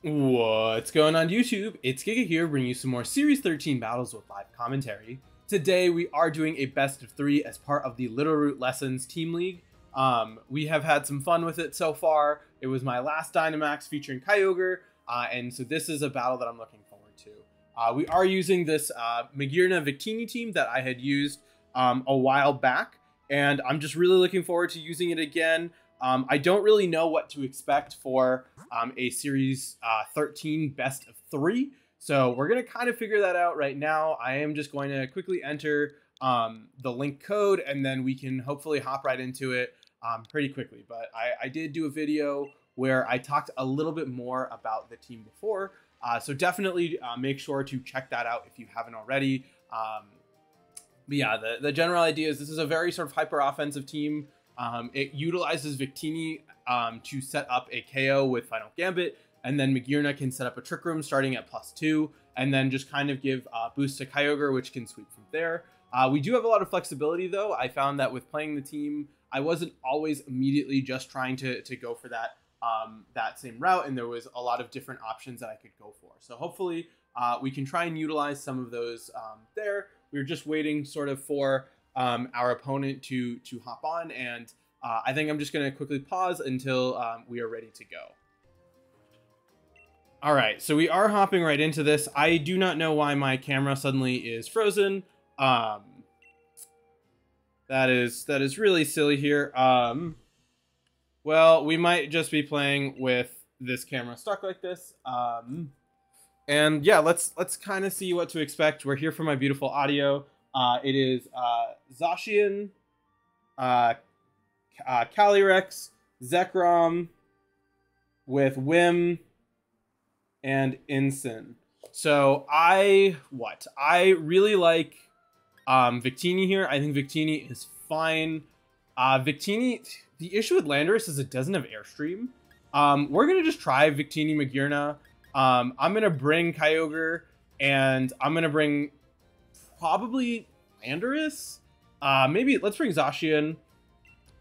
What's going on YouTube? It's Giga here, bringing you some more Series 13 battles with live commentary. Today we are doing a best of 3 as part of the Little Root Lessons Team League. We have had some fun with it so far. It was my last Dynamax featuring Kyogre, and so this is a battle that I'm looking forward to. We are using this Magearna Victini team that I had used a while back, and I'm just really looking forward to using it again. I don't really know what to expect for a Series 13 best of 3. So we're going to kind of figure that out right now. I am just going to quickly enter the link code, and then we can hopefully hop right into it pretty quickly. But I did do a video where I talked a little bit more about the team before. So definitely make sure to check that out if you haven't already. But yeah, the general idea is this is a very sort of hyper offensive team. It utilizes Victini to set up a KO with Final Gambit, and then Magearna can set up a Trick Room starting at +2, and then just kind of give boost to Kyogre, which can sweep from there. We do have a lot of flexibility, though. I found that with playing the team, I wasn't always immediately just trying to go for that that same route, and there was a lot of different options that I could go for. So hopefully we can try and utilize some of those there. We're just waiting sort of for our opponent to hop on, and I think I'm just going to quickly pause until we are ready to go. All right, so we are hopping right into this. I do not know why my camera suddenly is frozen. That is really silly here. Well, we might just be playing with this camera stuck like this. And yeah, let's kind of see what to expect. We're here for my beautiful audio. It is Zacian, Calyrex, Zekrom with Whim and Incin. So I really like Victini here. I think Victini is fine. Victini, the issue with Landorus is it doesn't have Airstream. We're gonna just try Victini Magearna. I'm gonna bring Kyogre, and I'm gonna bring probably Landorus. Maybe let's bring Zacian.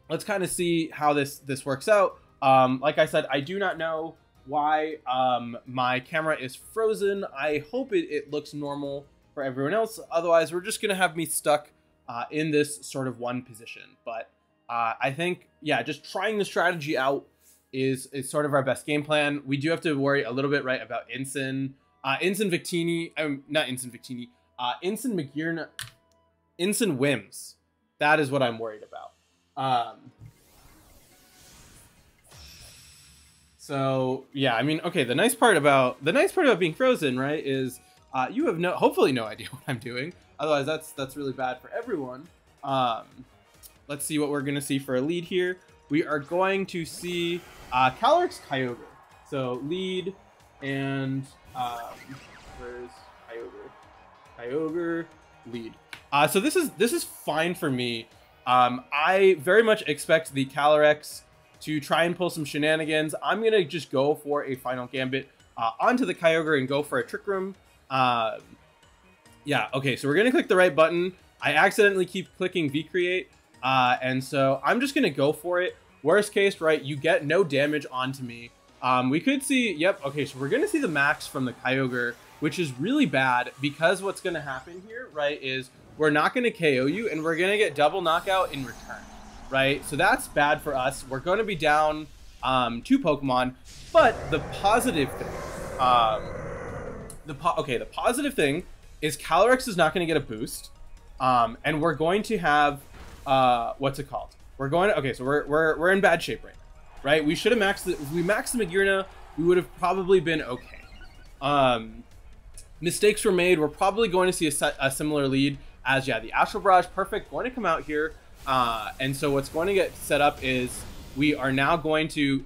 Let's kind of see how this works out. Like I said, I do not know why my camera is frozen. I hope it looks normal for everyone else. Otherwise, we're just gonna have me stuck in this sort of one position. But I think, yeah, just trying the strategy out is sort of our best game plan. We do have to worry a little bit, right, about Incin, Incin Victini, not Incin Victini, Incin Magearna, Incin Whims. That is what I'm worried about. So yeah, I mean, okay. The nice part about being frozen, right, is you have hopefully no idea what I'm doing. Otherwise, that's really bad for everyone. Let's see what we're gonna see for a lead here. We are going to see Calyrex Kyogre. So lead, and where's Kyogre? Kyogre lead. So this is fine for me. I very much expect the Calyrex to try and pull some shenanigans. I'm gonna just go for a Final Gambit onto the Kyogre and go for a Trick Room. Yeah, okay, so we're gonna click the right button. I accidentally keep clicking V-Create, and so I'm just gonna go for it. Worst case, right, you get no damage onto me. We could see, yep, okay, so we're gonna see the max from the Kyogre, which is really bad because what's gonna happen here, right, is we're not gonna KO you, and we're gonna get double knockout in return, right? So that's bad for us. We're gonna be down 2 Pokemon, but the positive thing, the positive thing is Calyrex is not gonna get a boost, and we're going to have, what's it called? We're going to, okay, so we're in bad shape right now, right? We should have maxed the, if we maxed the Magearna, we would have probably been okay. Mistakes were made. We're probably going to see a similar lead as, yeah, the Astral Barrage, perfect, going to come out here. And so what's going to get set up is we are now going to,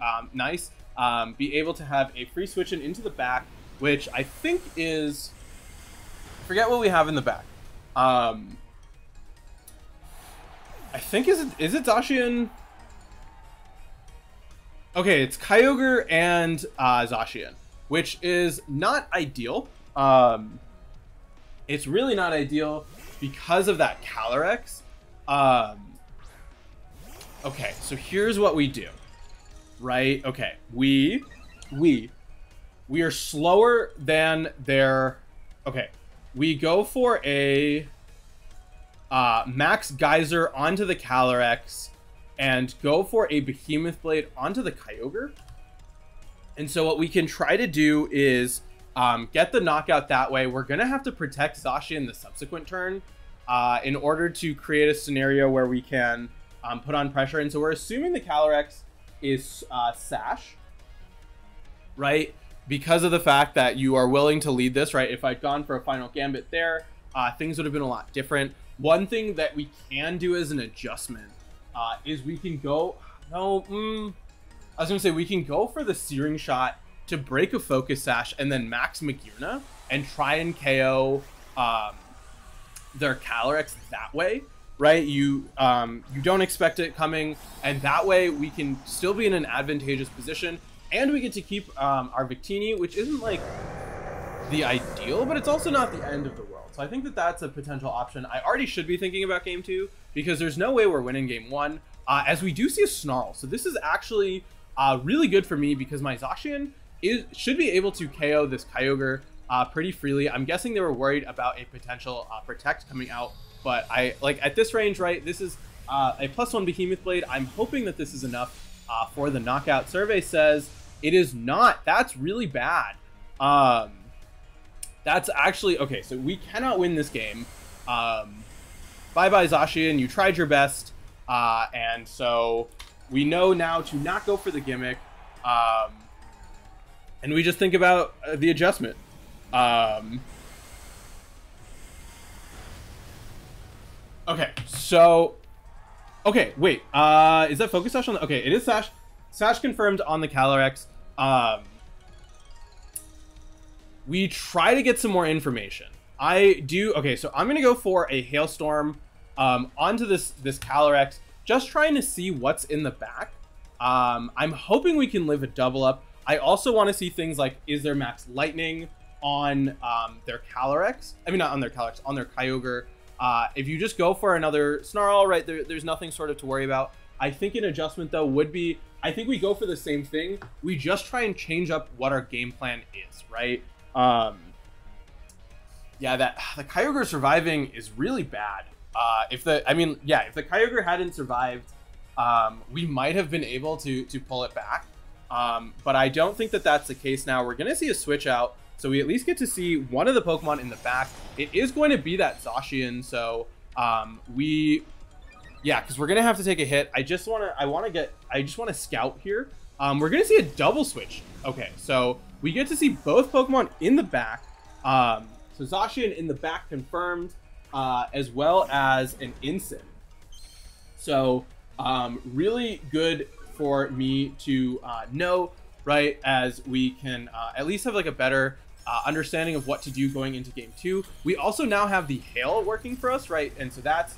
be able to have a free switch into the back, which I think is, forget what we have in the back. I think, is it Zacian? Okay, it's Kyogre and Zacian, which is not ideal. It's really not ideal because of that Calyrex. Okay, so here's what we do, right? Okay, we're We are slower than their... Okay, we go for a Max Geyser onto the Calyrex and go for a Behemoth Blade onto the Kyogre. And so what we can try to do is get the knockout that way. We're going to have to protect Zacian the subsequent turn in order to create a scenario where we can put on pressure. And so we're assuming the Calyrex is Sash, right? Because of the fact that you are willing to lead this, right? If I'd gone for a Final Gambit there, things would have been a lot different. One thing that we can do as an adjustment is we can go... I was going to say we can go for the Searing Shot to break a Focus Sash and then max Magearna and try and KO their Calyrex that way, right? You don't expect it coming, and that way we can still be in an advantageous position, and we get to keep our Victini, which isn't like the ideal, but it's also not the end of the world. So I think that that's a potential option. I already should be thinking about game 2 because there's no way we're winning game 1, as we do see a Snarl. So this is actually really good for me because my Zacian should be able to KO this Kyogre pretty freely. I'm guessing they were worried about a potential Protect coming out, but at this range, right, this is a +1 Behemoth Blade. I'm hoping that this is enough for the knockout. Survey says it is not. That's really bad. That's actually okay. So we cannot win this game. Bye-bye, Zacian. You tried your best, and so we know now to not go for the gimmick, and we just think about the adjustment. Okay, so... Okay, wait. Is that Focus Sash on the... Okay, it is Sash. Sash confirmed on the Calyrex. We try to get some more information. Okay, so I'm going to go for a Hailstorm onto this Calyrex, just trying to see what's in the back. I'm hoping we can live a double up. I also want to see things like, is there Max Lightning on their Calyrex? I mean, not on their Calyrex, on their Kyogre. If you just go for another Snarl, right, there's nothing sort of to worry about. I think an adjustment, though, would be, I think we go for the same thing. We just try and change up what our game plan is, right? Yeah, the Kyogre surviving is really bad. If the Kyogre hadn't survived, we might have been able to pull it back. But I don't think that that's the case now. We're going to see a switch out. So we at least get to see one of the Pokemon in the back. It is going to be that Zacian. So because we're going to have to take a hit. I just want to scout here. We're going to see a double switch. Okay, so we get to see both Pokemon in the back. So Zacian in the back confirmed, as well as an Incin. So really good for me to know, right, as we can at least have like a better understanding of what to do going into game 2. We also now have the Hail working for us, right, and so that's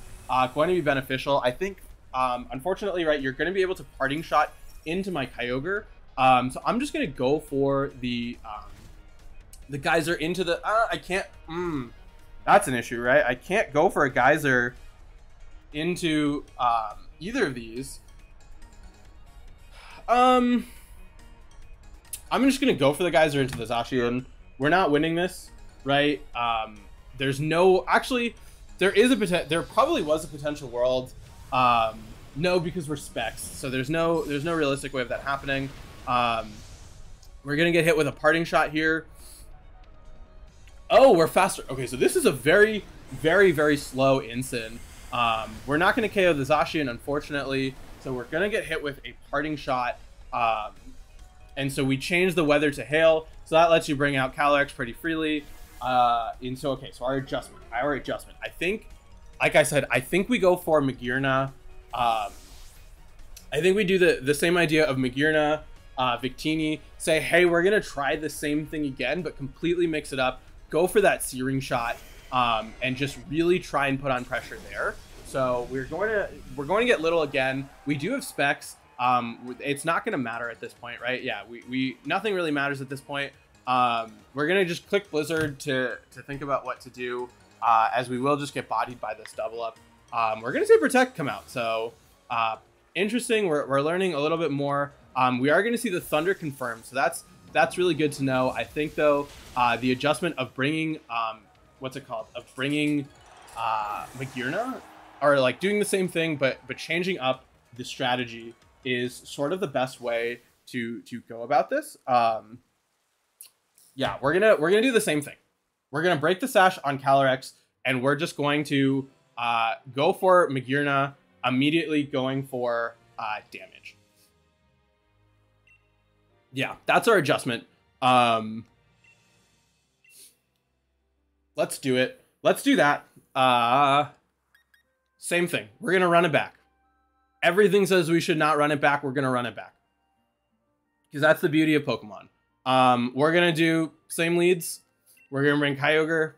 going to be beneficial. I think, unfortunately, right, you're going to be able to Parting Shot into my Kyogre. So I'm just going to go for the Geyser into the... I can't... that's an issue, right? I can't go for a Geyser into either of these. I'm just going to go for the Geyser into the Zacian. We're not winning this, right? There's no... Actually, there probably was a potential world. No, because we're Specs. So there's no realistic way of that happening. We're going to get hit with a Parting Shot here. Oh, we're faster. Okay, so this is a very, very, very slow Incin. We're not going to KO the Zacian, unfortunately. So we're going to get hit with a Parting Shot. And so we change the weather to Hail. So that lets you bring out Calyrex pretty freely. So our adjustment. I think, like I said, I think we go for Magearna. I think we do the same idea of Magearna, Victini. Say, hey, we're going to try the same thing again, but completely mix it up. Go for that Searing Shot, and just really try and put on pressure there. So we're going to get little again. We do have Specs. It's not going to matter at this point, right? Yeah, nothing really matters at this point. We're going to just click Blizzard to think about what to do, as we will just get bodied by this double up. We're going to see Protect come out. So interesting. We're learning a little bit more. We are going to see the Thunder confirmed. So that's that's really good to know. I think though, the adjustment of bringing what's it called? Of bringing Magirna, or like doing the same thing but changing up the strategy is sort of the best way to go about this. Yeah, we're gonna do the same thing. We're gonna break the sash on Calyrex, and we're just going to go for Magirna, immediately going for damage. Yeah, that's our adjustment. Let's do it. Let's do that. Same thing. We're gonna run it back. Everything says we should not run it back. We're gonna run it back because that's the beauty of Pokemon. We're gonna do same leads. We're gonna bring Kyogre.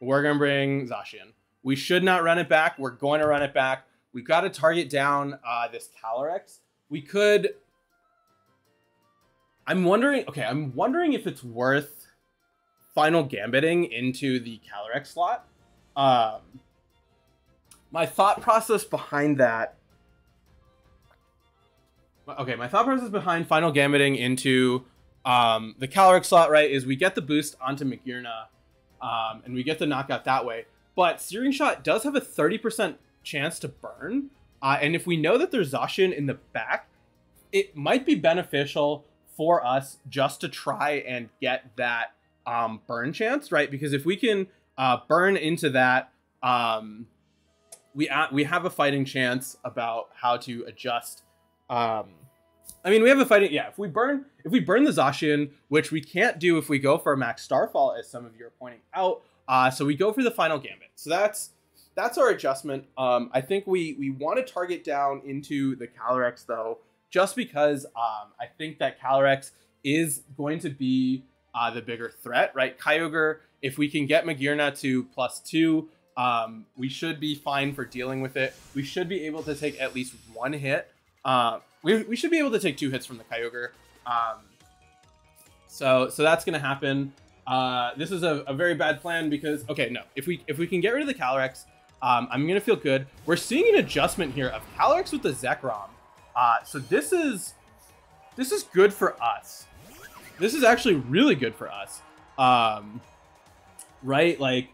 We're gonna bring Zacian. We should not run it back. We're going to run it back. We've got to target down this Calyrex. We could. I'm wondering if it's worth final gambiting into the Calyrex slot. My thought process behind that. Okay, my thought process behind final gambiting into the Calyrex slot, right, is we get the boost onto Magirna, and we get the knockout that way. But Searing Shot does have a 30% chance to burn, and if we know that there's Zacian in the back, it might be beneficial for us just to try and get that burn chance, right? Because if we can burn into that, we have a fighting chance about how to adjust. I mean, we have a fighting. Yeah, if we burn the Zacian, which we can't do if we go for a Max Starfall, as some of you are pointing out. So we go for the final gambit. So that's our adjustment. I think we want to target down into the Calyrex though, just because I think that Calyrex is going to be the bigger threat, right? Kyogre, if we can get Magirna to +2, we should be fine for dealing with it. We should be able to take at least one hit. We should be able to take 2 hits from the Kyogre. So that's gonna happen. This is a very bad plan because, okay, no, if we can get rid of the Calyrex, I'm gonna feel good. We're seeing an adjustment here of Calyrex with the Zekrom. So this is good for us. This is actually really good for us. Right? Like,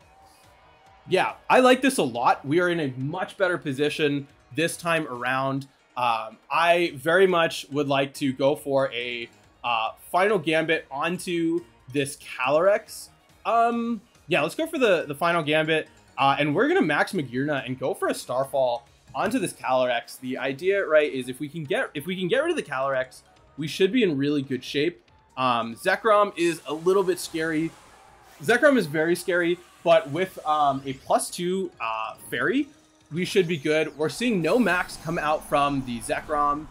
yeah, I like this a lot. We are in a much better position this time around. I very much would like to go for a final gambit onto this Calyrex. Yeah, let's go for the final gambit. And we're gonna max Magirna and go for a Starfall onto this Calyrex. The idea, right, is if we can get rid of the Calyrex, we should be in really good shape. Zekrom is a little bit scary. Zekrom is very scary, but with a +2 fairy, we should be good. We're seeing no max come out from the Zekrom,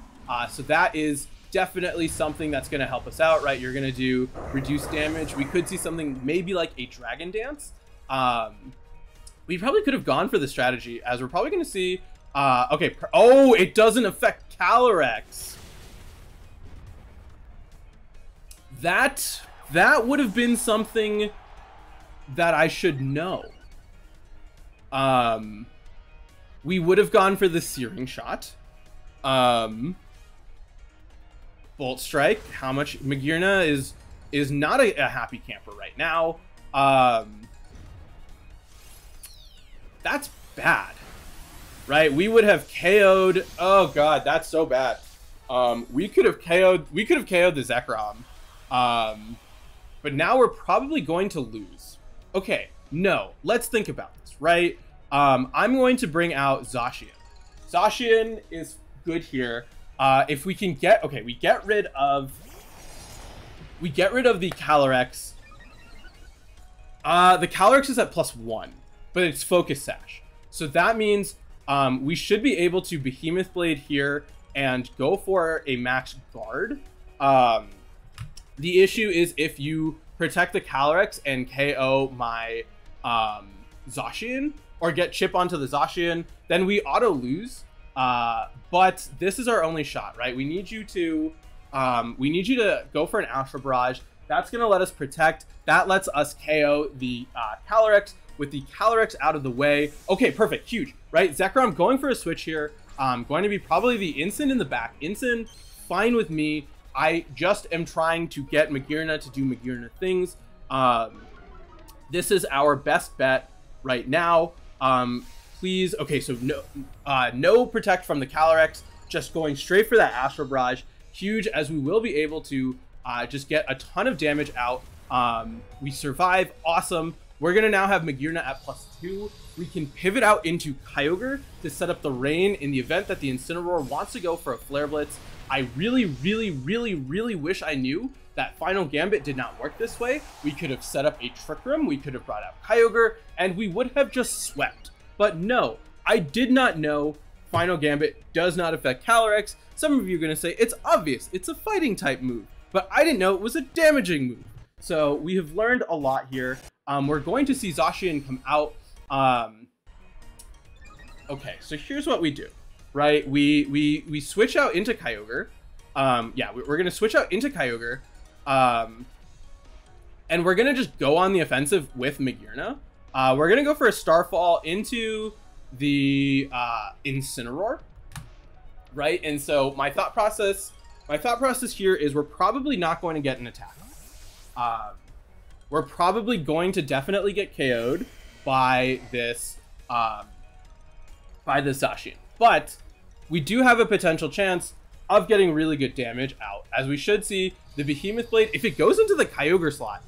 so that is definitely something that's going to help us out, right? You're going to do reduced damage. We could see something maybe like a Dragon Dance. We probably could have gone for the strategy, as we're probably going to see. Okay, oh, it doesn't affect Calyrex. That would have been something that I should know. We would have gone for the Searing Shot. Bolt Strike. How much? Magirna is not a happy camper right now. That's bad, right? We would have KO'd. Oh god, that's so bad. We could have KO'd the Zekrom. But now we're probably going to lose. Okay, no, let's think about this, right? I'm going to bring out Zacian. Zacian is good here. If we can get, okay, we get rid of the Calyrex. The Calyrex is at +1, but it's Focus Sash. So that means we should be able to Behemoth Blade here and go for a max guard. The issue is if you protect the Calyrex and KO my Zacian, or get chip onto the Zacian, then we auto lose. But this is our only shot, right? We need you to go for an Astral Barrage. That's gonna let us protect. That lets us KO the Calyrex with the Calyrex out of the way. Okay, perfect, huge, right? Zekrom going for a switch here. Going to be probably the Incin in the back. Incin, fine with me. I just am trying to get Magearna to do Magearna things. This is our best bet right now. Please, okay, so no protect from the Calyrex, just going straight for that Astral Barrage. Huge, as we will be able to just get a ton of damage out. We survive, awesome. We're gonna now have Magearna at +2. We can pivot out into Kyogre to set up the Rain in the event that the Incineroar wants to go for a Flare Blitz. I really wish I knew that Final Gambit did not work this way. We could have set up a Trick Room, we could have brought out Kyogre, and we would have just swept. But no, I did not know Final Gambit does not affect Calyrex. Some of you are going to say, it's obvious, it's a fighting type move. But I didn't know it was a damaging move. So we have learned a lot here. We're going to see Zacian come out. Okay, so here's what we do, right? We switch out into Kyogre. Yeah, we're going to switch out into Kyogre. And we're going to just go on the offensive with Magearna. We're going to go for a Starfall into the Incineroar, right? And so my thought process here is we're probably not going to get an attack. We're probably going to definitely get KO'd by this Zacian. But we do have a potential chance of getting really good damage out. As we should see, the Behemoth Blade, if it goes into the Kyogre slot,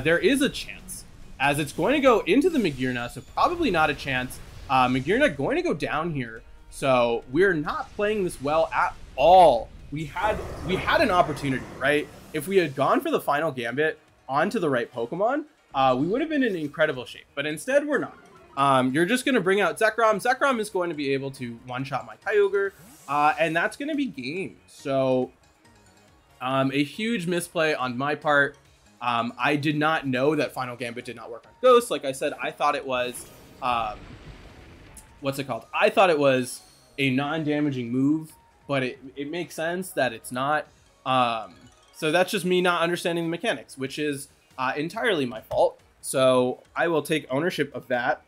there is a chance, as it's going to go into the Magearna, so probably not a chance. Magearna going to go down here, so we're not playing this well at all. We had an opportunity, right? If we had gone for the Final Gambit onto the right Pokemon, we would have been in incredible shape, but instead we're not. You're just going to bring out Zekrom. Zekrom is going to be able to one-shot my Kyogre, and that's going to be game. So a huge misplay on my part. I did not know that Final Gambit did not work on Ghost. Like I said, I thought it was, what's it called? I thought it was a non-damaging move, but it makes sense that it's not. So that's just me not understanding the mechanics, which is entirely my fault. So I will take ownership of that.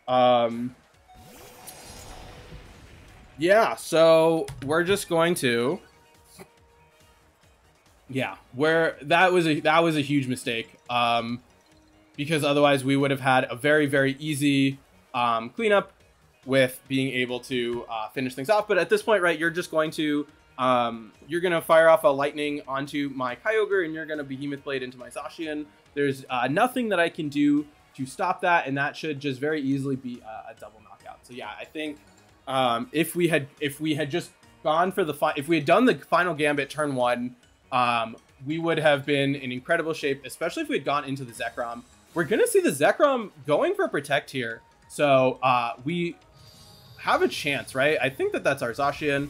Yeah, so we're just going to, yeah, that was a huge mistake. Because otherwise we would have had a very easy cleanup with being able to finish things off. But at this point, right, you're just going to fire off a lightning onto my Kyogre, and you're gonna Behemoth Blade into my Zacian. There's nothing that I can do to stop that, and that should just very easily be a double knockout. So yeah, I think if we had just gone for if we had done the Final Gambit turn 1, we would have been in incredible shape, especially if we had gone into the Zekrom. We're gonna see the Zekrom going for Protect here, so we have a chance, right? I think that that's our Zacian.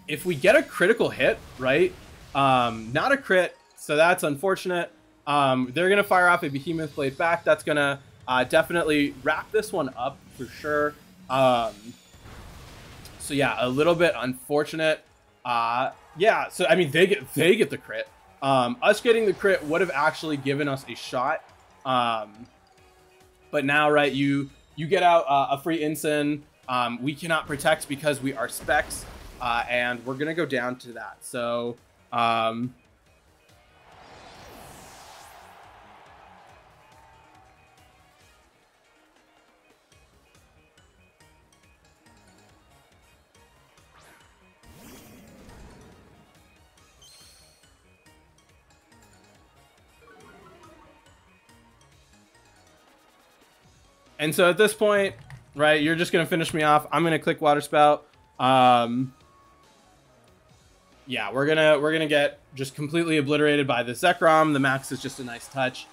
If we get a critical hit, right? Not a crit, so that's unfortunate. They're gonna fire off a Behemoth Blade back. That's gonna definitely wrap this one up for sure. So yeah, a little bit unfortunate. Yeah, so I mean they get the crit. Us getting the crit would have actually given us a shot. But now, right, you get out a free Incin. We cannot protect because we are Specs, and we're gonna go down to that. So and so at this point, right, you're just gonna finish me off. I'm gonna click Water Spout. Yeah, we're gonna get just completely obliterated by the Zekrom. The max is just a nice touch.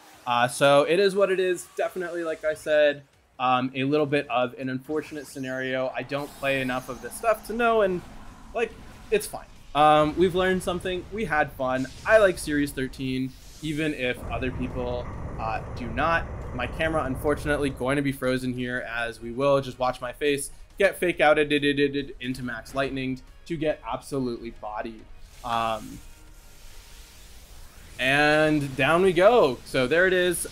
So it is what it is. Definitely, like I said, a little bit of an unfortunate scenario. I don't play enough of this stuff to know, and like, it's fine. We've learned something. We had fun. I like Series 13, even if other people do not. My camera, unfortunately, going to be frozen here, as we will just watch my face get fake outed into Max Lightning to get absolutely bodied. And down we go. So there it is.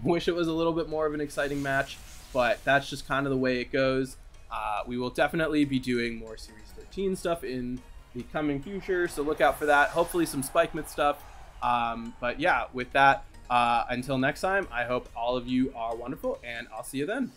Wish it was a little bit more of an exciting match, but that's just kind of the way it goes. We will definitely be doing more Series 13 stuff in the coming future, so look out for that. Hopefully some Spike Myth stuff. But yeah, with that, until next time, I hope all of you are wonderful, and I'll see you then.